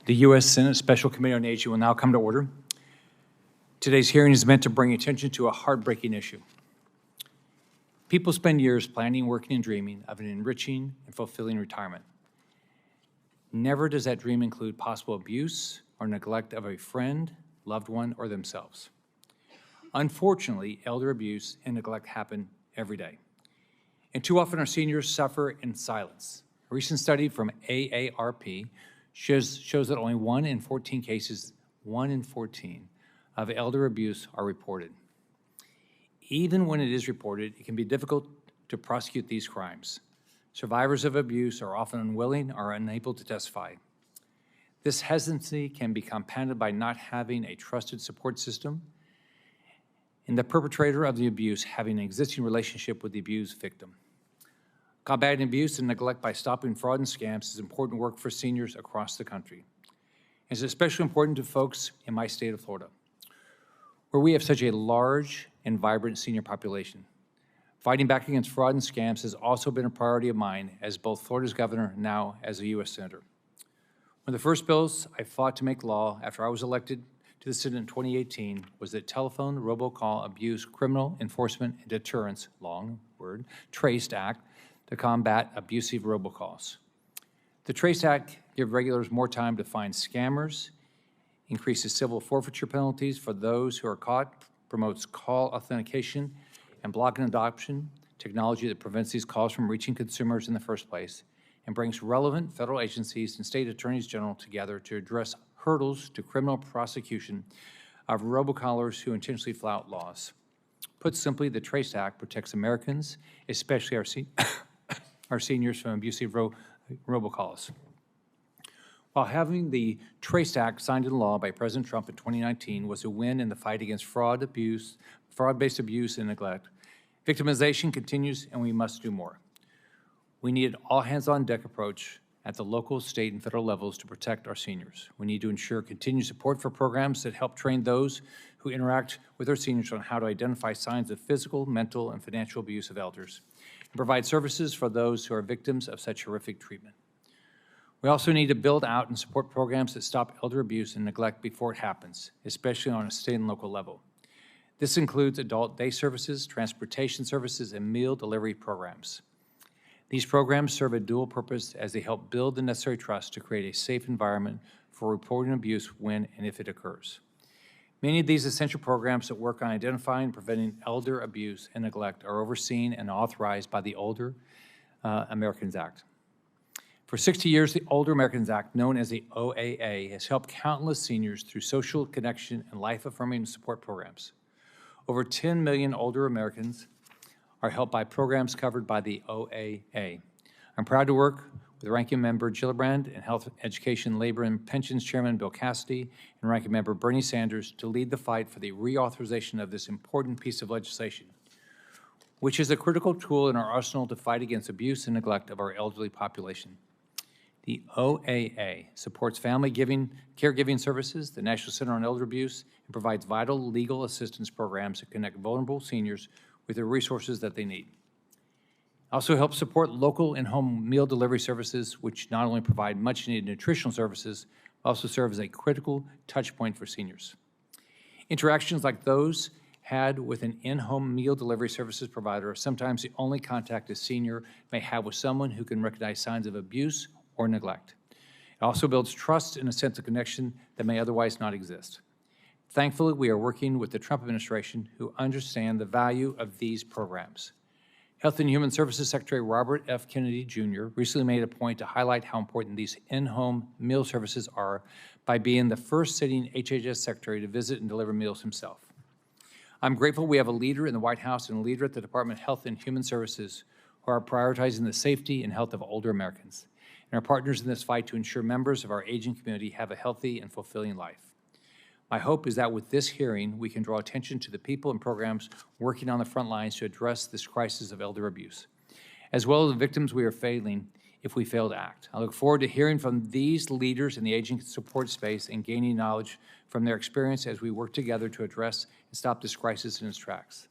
The U.S. Senate Special Committee on Aging will now come to order. Today's hearing is meant to bring attention to a heartbreaking issue. People spend years planning, working, and dreaming of an enriching and fulfilling retirement. Never does that dream include possible abuse or neglect of a friend, loved one, or themselves. Unfortunately, elder abuse and neglect happen every day. And too often our seniors suffer in silence. A recent study from AARP shows that only 1 in 14 cases, 1 in 14, of elder abuse are reported. Even when it is reported, it can be difficult to prosecute these crimes. Survivors of abuse are often unwilling or unable to testify. This hesitancy can be compounded by not having a trusted support system and the perpetrator of the abuse having an existing relationship with the abused victim. Combating abuse and neglect by stopping fraud and scams is important work for seniors across the country. It's especially important to folks in my state of Florida, where we have such a large and vibrant senior population. Fighting back against fraud and scams has also been a priority of mine as both Florida's governor and now as a U.S. Senator. One of the first bills I fought to make law after I was elected to the Senate in 2018 was the Telephone Robocall Abuse Criminal Enforcement and Deterrence, long word, TRACE Act, to combat abusive robocalls. The TRACE Act gives regulators more time to find scammers, increases civil forfeiture penalties for those who are caught, promotes call authentication and blocking adoption, technology that prevents these calls from reaching consumers in the first place, and brings relevant federal agencies and state attorneys general together to address hurdles to criminal prosecution of robocallers who intentionally flout laws. Put simply, the TRACE Act protects Americans, especially our seniors, from abusive robocalls. While having the TRACE Act signed into law by President Trump in 2019 was a win in the fight against fraud-based abuse and neglect, victimization continues and we must do more. We need an all-hands-on-deck approach at the local, state, and federal levels to protect our seniors. We need to ensure continued support for programs that help train those who interact with our seniors on how to identify signs of physical, mental, and financial abuse of elders, and provide services for those who are victims of such horrific treatment. We also need to build out and support programs that stop elder abuse and neglect before it happens, especially on a state and local level. This includes adult day services, transportation services, and meal delivery programs. These programs serve a dual purpose as they help build the necessary trust to create a safe environment for reporting abuse when and if it occurs. Many of these essential programs that work on identifying and preventing elder abuse and neglect are overseen and authorized by the Older Americans Act. For 60 years, the Older Americans Act, known as the OAA, has helped countless seniors through social connection and life-affirming support programs. Over 10 million older Americans are helped by programs covered by the OAA. I'm proud to work with Ranking Member Gillibrand and Health, Education, Labor, and Pensions Chairman Bill Cassidy and Ranking Member Bernie Sanders to lead the fight for the reauthorization of this important piece of legislation, which is a critical tool in our arsenal to fight against abuse and neglect of our elderly population. The OAA supports family caregiving services, the National Center on Elder Abuse, and provides vital legal assistance programs that connect vulnerable seniors with the resources that they need. Also helps support local and home meal delivery services, which not only provide much-needed nutritional services, but also serve as a critical touch point for seniors. Interactions like those had with an in-home meal delivery services provider are sometimes the only contact a senior may have with someone who can recognize signs of abuse or neglect. It also builds trust and a sense of connection that may otherwise not exist. Thankfully, we are working with the Trump administration who understand the value of these programs. Health and Human Services Secretary Robert F. Kennedy Jr. recently made a point to highlight how important these in-home meal services are by being the first sitting HHS Secretary to visit and deliver meals himself. I'm grateful we have a leader in the White House and a leader at the Department of Health and Human Services who are prioritizing the safety and health of older Americans, and our partners in this fight to ensure members of our aging community have a healthy and fulfilling life. My hope is that with this hearing, we can draw attention to the people and programs working on the front lines to address this crisis of elder abuse, as well as the victims we are failing if we fail to act. I look forward to hearing from these leaders in the aging support space and gaining knowledge from their experience as we work together to address and stop this crisis in its tracks.